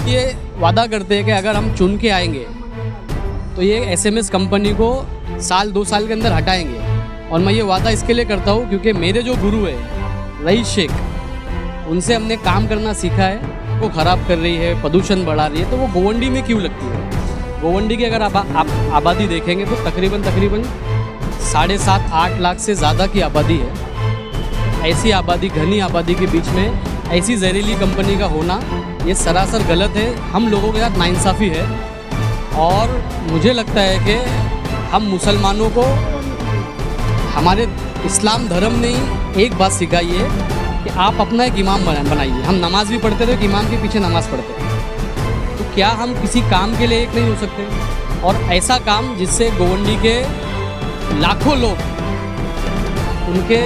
ये वादा करते हैं कि अगर हम चुन के आएंगे तो ये एसएमएस कंपनी को साल 2 साल के अंदर हटाएंगे। और मैं ये वादा इसके लिए करता हूँ क्योंकि मेरे जो गुरु है रईस शेख, उनसे हमने काम करना सीखा है। वो ख़राब कर रही है, प्रदूषण बढ़ा रही है, तो वो गोवंडी में क्यों लगती है? गोवंडी की अगर आप आबादी देखेंगे तो तकरीबन 7.5-8 लाख से ज़्यादा की आबादी है। ऐसी आबादी, घनी आबादी के बीच में ऐसी जहरीली कंपनी का होना ये सरासर गलत है। हम लोगों के साथ नाइंसाफ़ी है और मुझे लगता है कि हम मुसलमानों को हमारे इस्लाम धर्म ने ही एक बात सिखाई है कि आप अपना एक इमाम बनाइए। हम नमाज भी पढ़ते थे, इमाम के पीछे नमाज पढ़ते थे। तो क्या हम किसी काम के लिए एक नहीं हो सकते? और ऐसा काम जिससे गोवंडी के लाखों लोग उनके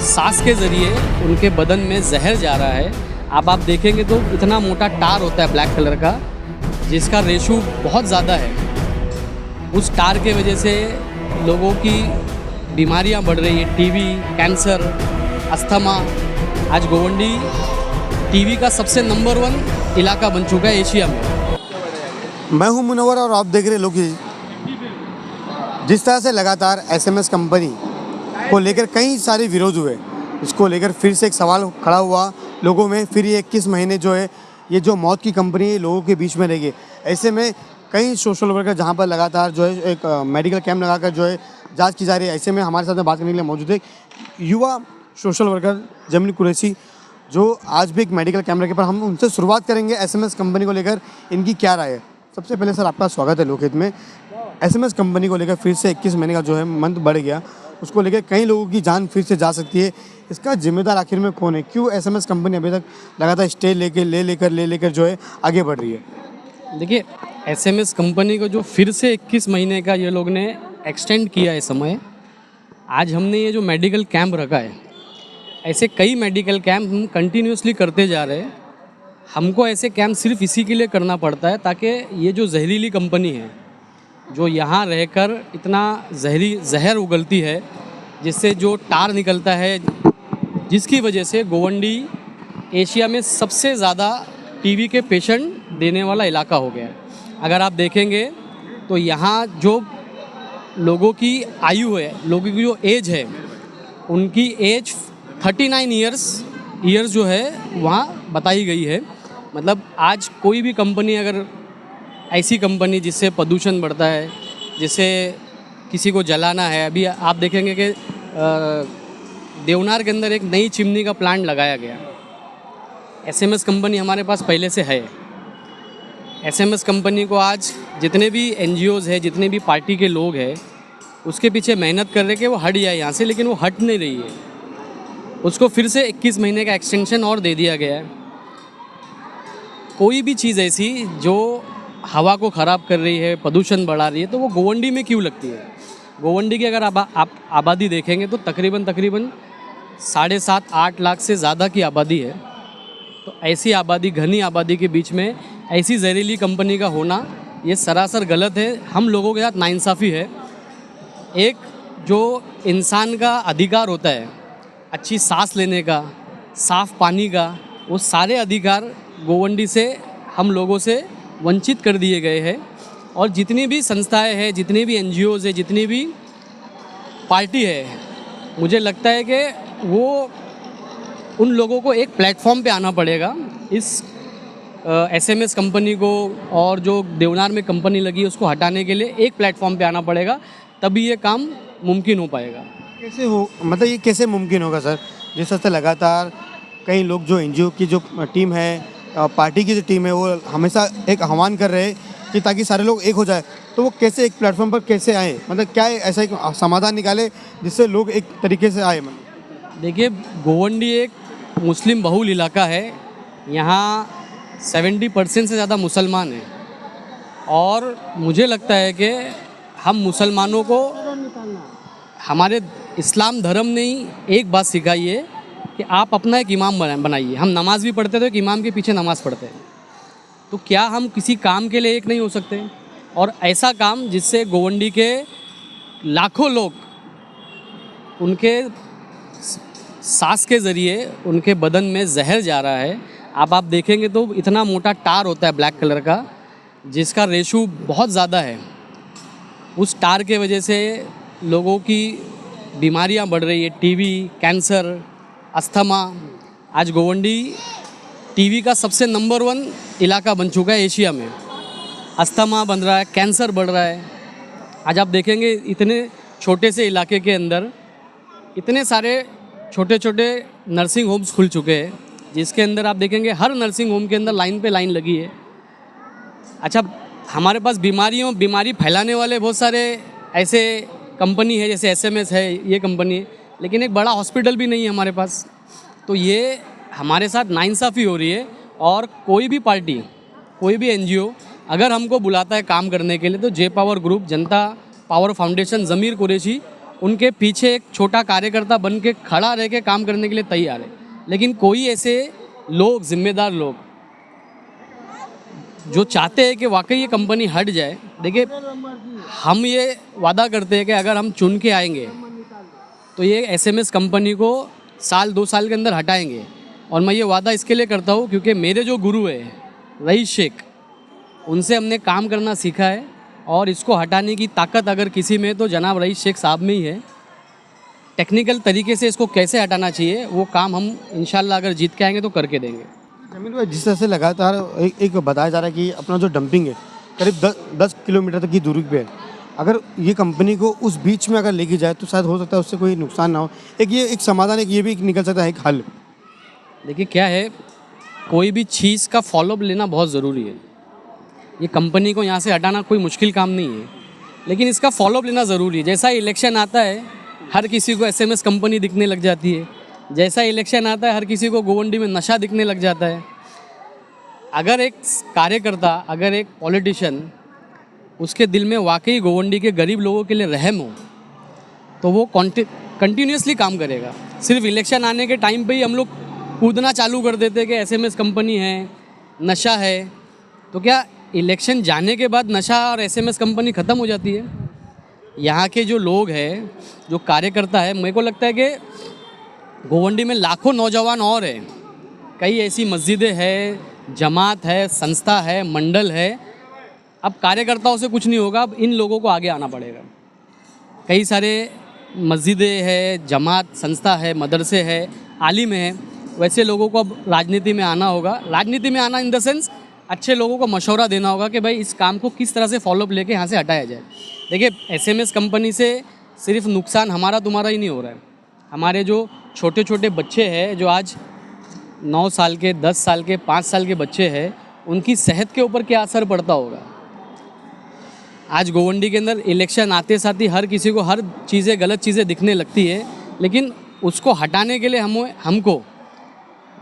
सांस के ज़रिए उनके बदन में जहर जा रहा है। अब आप देखेंगे तो इतना मोटा टार होता है ब्लैक कलर का, जिसका रेशो बहुत ज़्यादा है। उस टार के वजह से लोगों की बीमारियां बढ़ रही है, टीबी, कैंसर, अस्थमा। आज गोवंडी टीबी का सबसे नंबर 1 इलाका बन चुका है एशिया में। मैं हूं मुनव्वर और आप देख रहे लोग। जिस तरह से लगातार एसएमएस कंपनी को लेकर कई सारे विरोध हुए, इसको लेकर फिर से एक सवाल खड़ा हुआ लोगों में। फिर ये 21 महीने जो है ये जो मौत की कंपनी है लोगों के बीच में रहेगी। ऐसे में कई सोशल वर्कर जहाँ पर लगातार जो है एक मेडिकल कैंप लगाकर जो है जांच की जा रही है। ऐसे में हमारे साथ में बात करने के लिए मौजूद है युवा सोशल वर्कर जमील कुरैशी, जो आज भी एक मेडिकल कैंप रखे। पर हम उनसे शुरुआत करेंगे एसएमएस कंपनी को लेकर इनकी क्या राय है। सबसे पहले सर आपका स्वागत है लोकहित में। एसएमएस कंपनी को लेकर फिर से 21 महीने का जो है मंथ बढ़ गया, उसको लेकर कई लोगों की जान फिर से जा सकती है। इसका जिम्मेदार आखिर में कौन है? क्यों एसएमएस कंपनी अभी तक लगातार स्टे लेकर जो है आगे बढ़ रही है? देखिए, एसएमएस कंपनी को जो फिर से 21 महीने का ये लोग ने एक्सटेंड किया है समय। आज हमने ये जो मेडिकल कैंप रखा है, ऐसे कई मेडिकल कैंप हम कंटिन्यूसली करते जा रहे हैं। हमको ऐसे कैंप सिर्फ इसी के लिए करना पड़ता है ताकि ये जो जहरीली कंपनी है जो यहाँ रहकर इतना जहर उगलती है, जिससे जो टार निकलता है, जिसकी वजह से गोवंडी एशिया में सबसे ज़्यादा टीबी के पेशेंट देने वाला इलाका हो गया है। अगर आप देखेंगे तो यहाँ जो लोगों की आयु है, लोगों की जो एज है, उनकी एज 39 ईयर्स जो है वहाँ बताई गई है। मतलब आज कोई भी कंपनी, अगर ऐसी कंपनी जिससे प्रदूषण बढ़ता है, जिससे किसी को जलाना है, अभी आप देखेंगे कि देवनार के अंदर एक नई चिमनी का प्लांट लगाया गया। एसएमएस कंपनी हमारे पास पहले से है। एसएमएस कंपनी को आज जितने भी एनजीओज़ है, जितने भी पार्टी के लोग हैं, उसके पीछे मेहनत कर रहे कि वो हट जाए यहाँ से, लेकिन वो हट नहीं रही है। उसको फिर से 21 महीने का एक्सटेंशन और दे दिया गया है। कोई भी चीज़ ऐसी जो हवा को ख़राब कर रही है, प्रदूषण बढ़ा रही है, तो वो गोवंडी में क्यों लगती है? गोवंडी की अगर आप आबादी देखेंगे तो तकरीबन 7.5-8 लाख से ज़्यादा की आबादी है। तो ऐसी आबादी, घनी आबादी के बीच में ऐसी जहरीली कंपनी का होना ये सरासर गलत है। हम लोगों के साथ नाइंसाफ़ी है। एक जो इंसान का अधिकार होता है अच्छी सांस लेने का, साफ़ पानी का, वो सारे अधिकार गोवंडी से हम लोगों से वंचित कर दिए गए हैं। और जितनी भी संस्थाएं हैं, जितनी भी एनजीओज़ है, जितनी भी पार्टी है, मुझे लगता है कि वो उन लोगों को एक प्लेटफॉर्म पे आना पड़ेगा। इस एसएमएस कंपनी को और जो देवनार में कंपनी लगी है उसको हटाने के लिए एक प्लेटफॉर्म पे आना पड़ेगा, तभी ये काम मुमकिन हो पाएगा। कैसे हो, मतलब ये कैसे मुमकिन होगा सर? जिस तरह से लगातार कई लोग, जो एनजीओ की जो टीम है, पार्टी की जो टीम है, वो हमेशा एक आह्वान कर रहे हैं कि ताकि सारे लोग एक हो जाए, तो वो कैसे एक प्लेटफॉर्म पर कैसे आए? मतलब क्या ऐसा एक समाधान निकाले जिससे लोग एक तरीके से आए? मतलब देखिए, गोवंडी एक मुस्लिम बहुल इलाका है। यहाँ 70% से ज़्यादा मुसलमान हैं और मुझे लगता है कि हम मुसलमानों को हमारे इस्लाम धर्म ने ही एक बात सिखाई है कि आप अपना एक इमाम बनाइए। हम नमाज भी पढ़ते थे, एक इमाम के पीछे नमाज पढ़ते हैं। तो क्या हम किसी काम के लिए एक नहीं हो सकते? और ऐसा काम जिससे गोवंडी के लाखों लोग उनके सांस के ज़रिए उनके बदन में जहर जा रहा है। आप देखेंगे तो इतना मोटा टार होता है ब्लैक कलर का, जिसका रेशो बहुत ज़्यादा है। उस टार के वजह से लोगों की बीमारियां बढ़ रही है, टीबी, कैंसर, अस्थमा। आज गोवंडी टीबी का सबसे नंबर 1 इलाका बन चुका है एशिया में। अस्थमा बन रहा है, कैंसर बढ़ रहा है। आज आप देखेंगे इतने छोटे से इलाके के अंदर इतने सारे छोटे छोटे नर्सिंग होम्स खुल चुके हैं, जिसके अंदर आप देखेंगे हर नर्सिंग होम के अंदर लाइन पे लाइन लगी है। अच्छा, हमारे पास बीमारी फैलाने वाले बहुत सारे ऐसे कंपनी है, जैसे एसएमएस है, ये कंपनी है, लेकिन एक बड़ा हॉस्पिटल भी नहीं है हमारे पास। तो ये हमारे साथ नाइंसाफ़ी हो रही है। और कोई भी पार्टी, कोई भी एनजीओ अगर हमको बुलाता है काम करने के लिए, तो जे पावर ग्रुप, जनता पावर फाउंडेशन, ज़मीर कुरैशी उनके पीछे एक छोटा कार्यकर्ता बन के खड़ा रह के काम करने के लिए तैयार है। लेकिन कोई ऐसे लोग, जिम्मेदार लोग जो चाहते हैं कि वाकई ये कंपनी हट जाए, देखिए हम ये वादा करते हैं कि अगर हम चुन के आएंगे तो ये एसएमएस कंपनी को 1-2 साल के अंदर हटाएंगे। और मैं ये वादा इसके लिए करता हूँ क्योंकि मेरे जो गुरु है रईस शेख, उनसे हमने काम करना सीखा है। और इसको हटाने की ताकत अगर किसी में तो जनाब रईस शेख साहब में ही है। टेक्निकल तरीके से इसको कैसे हटाना चाहिए वो काम हम इंशाल्लाह अगर जीत के आएंगे तो करके देंगे। जमील भाई, जिस तरह से लगातार एक बताया जा रहा है कि अपना जो डंपिंग है करीब 10 किलोमीटर तक की दूरी पे है, अगर ये कंपनी को उस बीच में अगर लेके जाए तो शायद हो सकता है उससे कोई नुकसान ना हो। एक समाधान, एक ये भी निकल सकता है एक हल। देखिए क्या है, कोई भी चीज़ का फॉलोअप लेना बहुत ज़रूरी है। ये कंपनी को यहाँ से हटाना कोई मुश्किल काम नहीं है, लेकिन इसका फॉलोअप लेना ज़रूरी है। जैसा इलेक्शन आता है हर किसी को एसएमएस कंपनी दिखने लग जाती है, जैसा इलेक्शन आता है हर किसी को गोवंडी में नशा दिखने लग जाता है। अगर एक कार्यकर्ता, अगर एक पॉलिटिशियन, उसके दिल में वाकई गोवंडी के गरीब लोगों के लिए रहम हो, तो वो कंटिन्यूसली काम करेगा। सिर्फ इलेक्शन आने के टाइम पे ही हम लोग कूदना चालू कर देते हैं कि एसएमएस कंपनी है, नशा है। तो क्या इलेक्शन जाने के बाद नशा और एसएमएस कंपनी ख़त्म हो जाती है? यहाँ के जो लोग हैं, जो कार्यकर्ता है, मेरे को लगता है कि गोवंडी में लाखों नौजवान और हैं। कई ऐसी मस्जिदें हैं, जमात है, संस्था है, मंडल है। अब कार्यकर्ताओं से कुछ नहीं होगा, अब इन लोगों को आगे आना पड़ेगा। कई सारे मस्जिदें हैं, जमात, संस्था है, मदरसे है, आलिम है, वैसे लोगों को अब राजनीति में आना होगा। राजनीति में आना इन द सेंस अच्छे लोगों को मशवरा देना होगा कि भाई इस काम को किस तरह से फॉलोअप लेके यहाँ से हटाया जाए। देखिए एसएमएस कंपनी से सिर्फ नुकसान हमारा तुम्हारा ही नहीं हो रहा है। हमारे जो छोटे छोटे बच्चे हैं, जो आज 9 साल के, 10 साल के, 5 साल के बच्चे हैं, उनकी सेहत के ऊपर क्या असर पड़ता होगा। आज गोवंडी के अंदर इलेक्शन आते साथ ही हर किसी को हर चीज़ें, गलत चीज़ें दिखने लगती है, लेकिन उसको हटाने के लिए हमको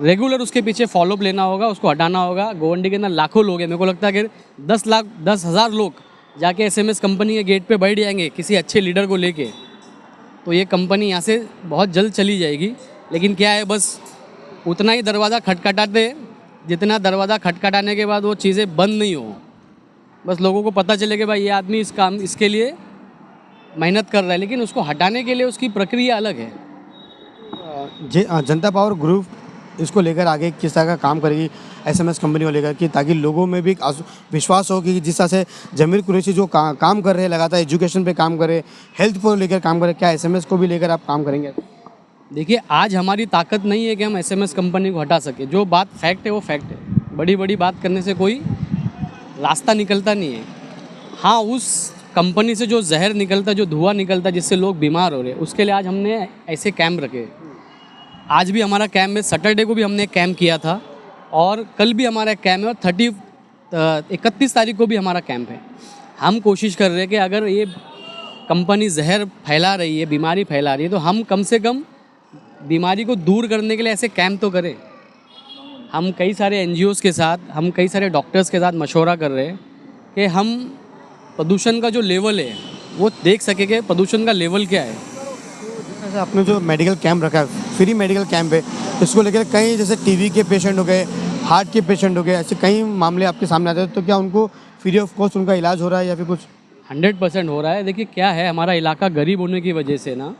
रेगुलर उसके पीछे फॉलोअप लेना होगा, उसको हटाना होगा। गोवंडी के अंदर लाखों लोग हैं, मेरे को लगता है कि 10,000 लोग जाके एसएमएस कंपनी के गेट पे बैठ जाएंगे किसी अच्छे लीडर को लेके, तो ये कंपनी यहाँ से बहुत जल्द चली जाएगी। लेकिन क्या है, बस उतना ही दरवाज़ा खटखटाते, जितना दरवाज़ा खटखटाने के बाद वो चीज़ें बंद नहीं हो, बस लोगों को पता चले कि भाई ये आदमी इसके लिए मेहनत कर रहा है, लेकिन उसको हटाने के लिए उसकी प्रक्रिया अलग है। जनता पावर ग्रुप इसको लेकर आगे किस तरह का काम करेगी एसएमएस कंपनी को लेकर, कि ताकि लोगों में भी एक विश्वास हो कि जिस तरह से जमीर कुरैशी जो काम कर रहे हैं, लगातार एजुकेशन पे काम कर रहे, हेल्थ को लेकर काम कर रहे, क्या एसएमएस को भी लेकर आप काम करेंगे? देखिए आज हमारी ताकत नहीं है कि हम एसएमएस कंपनी को हटा सके। जो बात फैक्ट है वो फैक्ट है। बड़ी बड़ी बात करने से कोई रास्ता निकलता नहीं है। हाँ, उस कंपनी से जो जहर निकलता, जो धुआं निकलता, जिससे लोग बीमार हो रहे, उसके लिए आज हमने ऐसे कैंप रखे। आज भी हमारा कैंप है, सैटरडे को भी हमने एक कैंप किया था और कल भी हमारा कैंप है और 31 तारीख को भी हमारा कैंप है। हम कोशिश कर रहे हैं कि अगर ये कंपनी जहर फैला रही है, बीमारी फैला रही है, तो हम कम से कम बीमारी को दूर करने के लिए ऐसे कैंप तो करें। हम कई सारे एनजीओज़ के साथ, हम कई सारे डॉक्टर्स के साथ मशवरा कर रहे हैं कि हम प्रदूषण का जो लेवल है वो देख सके कि प्रदूषण का लेवल क्या है। जैसे आपने जो मेडिकल कैंप रखा है, फ्री मेडिकल कैंप है, इसको लेकर कई जैसे टीबी के पेशेंट हो गए, हार्ट के पेशेंट हो गए, ऐसे कई मामले आपके सामने आते हैं, तो क्या उनको फ्री ऑफ कॉस्ट उनका इलाज हो रहा है या फिर कुछ? 100% हो रहा है। देखिए क्या है, हमारा इलाका गरीब होने की वजह से ना,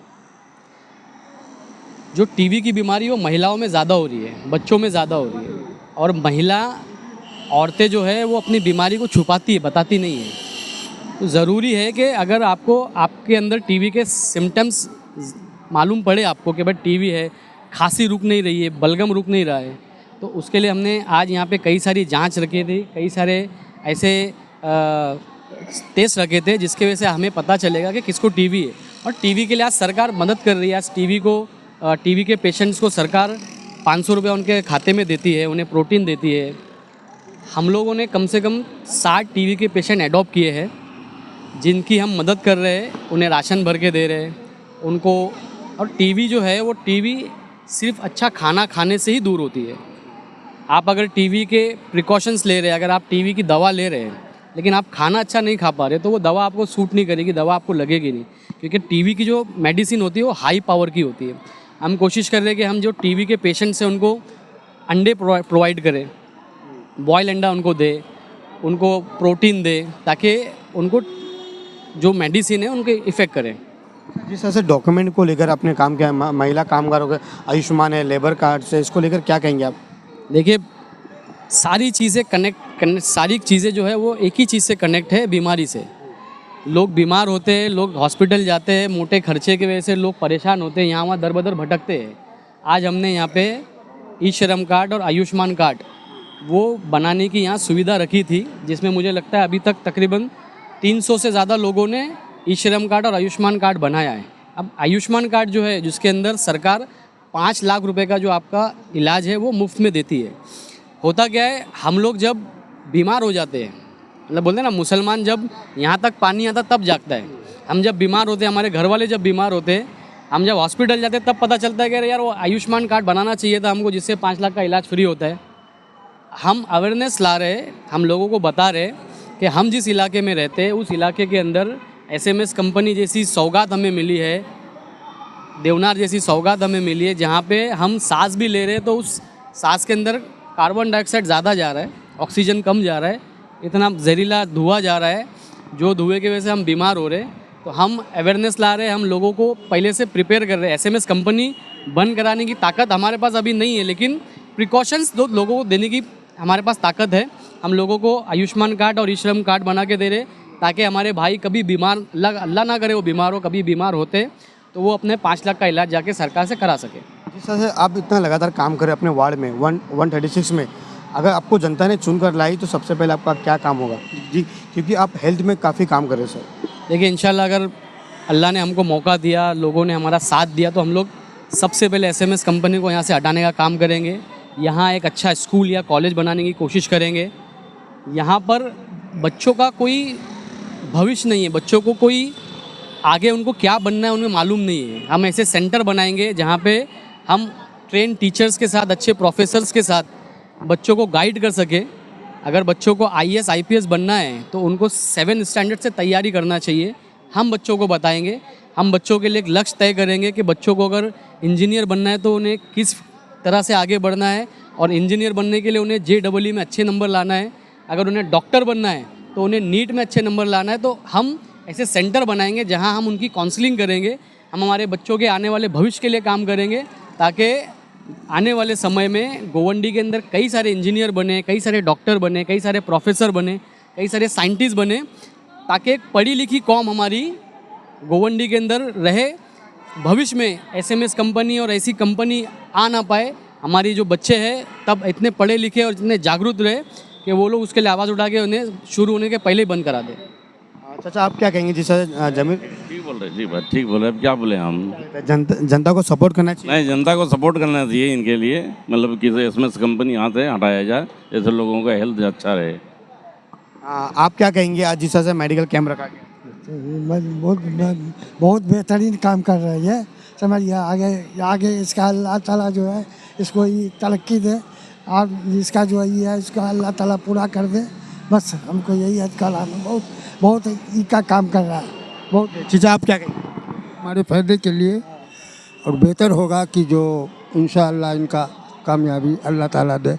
जो टीबी की बीमारी वो महिलाओं में ज़्यादा हो रही है, बच्चों में ज़्यादा हो रही है, और औरतें जो है वो अपनी बीमारी को छुपाती है, बताती नहीं है। तो ज़रूरी है कि अगर आपके अंदर टीबी के सिम्टम्स मालूम पड़े आपको कि भाई टीबी है, खांसी रुक नहीं रही है, बलगम रुक नहीं रहा है, तो उसके लिए हमने आज यहाँ पे कई सारी जांच रखे थे, कई सारे ऐसे टेस्ट रखे थे जिसके वजह से हमें पता चलेगा कि किसको टीबी है। और टीबी के लिए आज सरकार मदद कर रही है। आज टीबी के पेशेंट्स को सरकार 500 रुपये उनके खाते में देती है, उन्हें प्रोटीन देती है। हम लोगों ने कम से कम 60 टीबी के पेशेंट एडॉप्ट किए हैं जिनकी हम मदद कर रहे हैं, उन्हें राशन भर के दे रहे हैं उनको। और टीबी जो है वो टीबी सिर्फ अच्छा खाना खाने से ही दूर होती है। आप अगर टीबी के प्रिकॉशंस ले रहे हैं, अगर आप टीबी की दवा ले रहे हैं लेकिन आप खाना अच्छा नहीं खा पा रहे, तो वो दवा आपको सूट नहीं करेगी, दवा आपको लगेगी नहीं, क्योंकि टीबी की जो मेडिसिन होती है वो हाई पावर की होती है। हम कोशिश कर रहे हैं कि हम जो टीबी के पेशेंट्स हैं उनको अंडे प्रोवाइड करें, बॉयल अंडा उनको दे, उनको प्रोटीन दे, ताकि उनको जो मेडिसिन है उनके इफ़ेक्ट करें। जिस तरह से डॉक्यूमेंट को लेकर आपने काम किया, महिला कामगारों के आयुष्मान है, लेबर कार्ड से, इसको लेकर क्या कहेंगे आप? देखिए, सारी चीज़ें सारी चीज़ें जो है वो एक ही चीज़ से कनेक्ट है, बीमारी से। लोग बीमार होते हैं, लोग हॉस्पिटल जाते हैं, मोटे खर्चे की वजह से लोग परेशान होते हैं, यहाँ वहाँ दर बदर भटकते हैं। आज हमने यहाँ पे ई श्रम कार्ड और आयुष्मान कार्ड वो बनाने की यहाँ सुविधा रखी थी, जिसमें मुझे लगता है अभी तक तकरीबन 300 से ज़्यादा लोगों ने ई श्रम कार्ड और आयुष्मान कार्ड बनाया है। अब आयुष्मान कार्ड जो है, जिसके अंदर सरकार 5 लाख रुपए का जो आपका इलाज है वो मुफ्त में देती है। होता क्या है, हम लोग जब बीमार हो जाते हैं, मतलब बोलते हैं ना, मुसलमान जब यहाँ तक पानी आता तब जागता है। हम जब बीमार होते हैं, हमारे घर वाले जब बीमार होते हैं, हम जब हॉस्पिटल जाते हैं तब पता चलता है कि यार वो आयुष्मान कार्ड बनाना चाहिए था हमको, जिससे 5 लाख का इलाज फ्री होता है। हम अवेयरनेस ला रहे, हम लोगों को बता रहे कि हम जिस इलाके में रहते हैं उस इलाके के अंदर SMS कंपनी जैसी सौगात हमें मिली है, देवनार जैसी सौगात हमें मिली है, जहाँ पे हम सांस भी ले रहे हैं तो उस सांस के अंदर कार्बन डाइऑक्साइड ज़्यादा जा रहा है, ऑक्सीजन कम जा रहा है, इतना जहरीला धुआं जा रहा है, जो धुएं की वजह से हम बीमार हो रहे हैं। तो हम अवेयरनेस ला रहे हैं, हम लोगों को पहले से प्रिपेयर कर रहे हैं। SMS कंपनी बंद कराने की ताकत हमारे पास अभी नहीं है, लेकिन प्रिकॉशंस लोगों को देने की हमारे पास ताकत है। हम लोगों को आयुष्मान कार्ड और ई श्रम कार्ड बना के दे रहे, ताकि हमारे भाई कभी बीमार, अल्लाह ना करे वो बीमार हो, कभी बीमार होते तो वो अपने 5 लाख का इलाज जाके सरकार से करा सके। जिस तरह से आप इतना लगातार काम कर रहे हैं अपने वार्ड में 136 में, अगर आपको जनता ने चुनकर लाई तो सबसे पहले आपका क्या काम होगा जी? क्योंकि आप हेल्थ में काफ़ी काम कर रहे हैं सर। देखिए, इंशाल्लाह अगर अल्लाह ने हमको मौका दिया, लोगों ने हमारा साथ दिया, तो हम लोग सबसे पहले SMS कंपनी को यहाँ से हटाने का काम करेंगे। यहाँ एक अच्छा स्कूल या कॉलेज बनाने की कोशिश करेंगे। यहाँ पर बच्चों का कोई भविष्य नहीं है, बच्चों को कोई आगे उनको क्या बनना है उन्हें मालूम नहीं है। हम ऐसे सेंटर बनाएंगे जहाँ पे हम ट्रेन टीचर्स के साथ, अच्छे प्रोफेसर्स के साथ बच्चों को गाइड कर सके। अगर बच्चों को IAS IPS बनना है तो उनको 7 स्टैंडर्ड से तैयारी करना चाहिए। हम बच्चों को बताएंगे, हम बच्चों के लिए एक लक्ष्य तय करेंगे कि बच्चों को अगर इंजीनियर बनना है तो उन्हें किस तरह से आगे बढ़ना है, और इंजीनियर बनने के लिए उन्हें JEE में अच्छे नंबर लाना है। अगर उन्हें डॉक्टर बनना है तो उन्हें नीट में अच्छे नंबर लाना है। तो हम ऐसे सेंटर बनाएंगे जहां हम उनकी काउंसलिंग करेंगे, हम हमारे बच्चों के आने वाले भविष्य के लिए काम करेंगे, ताकि आने वाले समय में गोवंडी के अंदर कई सारे इंजीनियर बने, कई सारे डॉक्टर बने, कई सारे प्रोफेसर बने, कई सारे साइंटिस्ट बने, ताकि एक पढ़ी लिखी कौम हमारी गोवंडी के अंदर रहे। भविष्य में SMS कंपनी और ऐसी कंपनी आ ना पाए। हमारी जो बच्चे हैं तब इतने पढ़े लिखे और इतने जागरूक रहे कि वो लोग उसके लिए आवाज़ उठा के उन्हें शुरू होने के पहले ही बंद करा दें। चाचा, आप क्या कहेंगे? जी सर, जमीर ठीक बोल रहे, जी बात ठीक बोल रहे। अब क्या बोले हम? जनता को सपोर्ट करना चाहिए। नहीं, जनता को सपोर्ट करना चाहिए इनके लिए, मतलब कि SMS कंपनी यहाँ से हटाया जाए, जैसे लोगों का हेल्थ अच्छा रहे। आप क्या कहेंगे? आज जिस तरह से मेडिकल कैंप रखा गया, बहुत बेहतरीन काम कर रही है, समझिए। आगे इसका अल्लाह ताला जो है इसको तरक्की दे, और इसका जो ये है इसका अल्लाह ताला पूरा कर दे। बस हमको यही है, कल बहुत इसका काम कर रहा है बहुत। चीज़ा, आप क्या कहेंगे? हमारे फायदे के लिए और बेहतर होगा कि जो इंशाअल्लाह इनका कामयाबी अल्लाह ताला दे।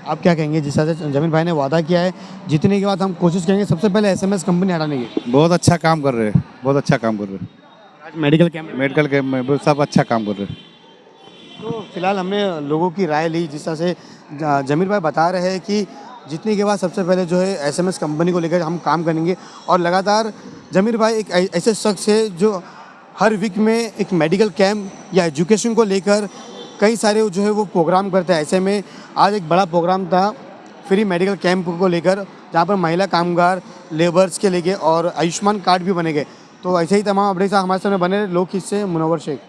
आप क्या कहेंगे? जिस तरह से जमीर भाई ने वादा किया है, जीतने के बाद हम कोशिश करेंगे सबसे पहले SMS कंपनी हटाने की। बहुत अच्छा काम कर रहे हैं, बहुत अच्छा काम कर रहे हैं। आज मेडिकल कैंप में सब अच्छा काम कर रहे हैं। तो फिलहाल हमने लोगों की राय ली, जिस तरह से जमीर भाई बता रहे हैं कि जीतने के बाद सबसे पहले जो है एसएमएस कंपनी को लेकर हम काम करेंगे और लगातार जमीर भाई एक ऐसे शख्स है जो हर वीक में एक मेडिकल कैंप या एजुकेशन को लेकर कई सारे जो है वो प्रोग्राम करते हैं। ऐसे में आज एक बड़ा प्रोग्राम था फ्री मेडिकल कैंप को लेकर, जहाँ पर महिला कामगार लेबर्स के लेके और आयुष्मान कार्ड भी बने गए। तो ऐसे ही तमाम अपडेट्स हमारे सामने बने रहे। लोग किससे मुनव्वर शेख।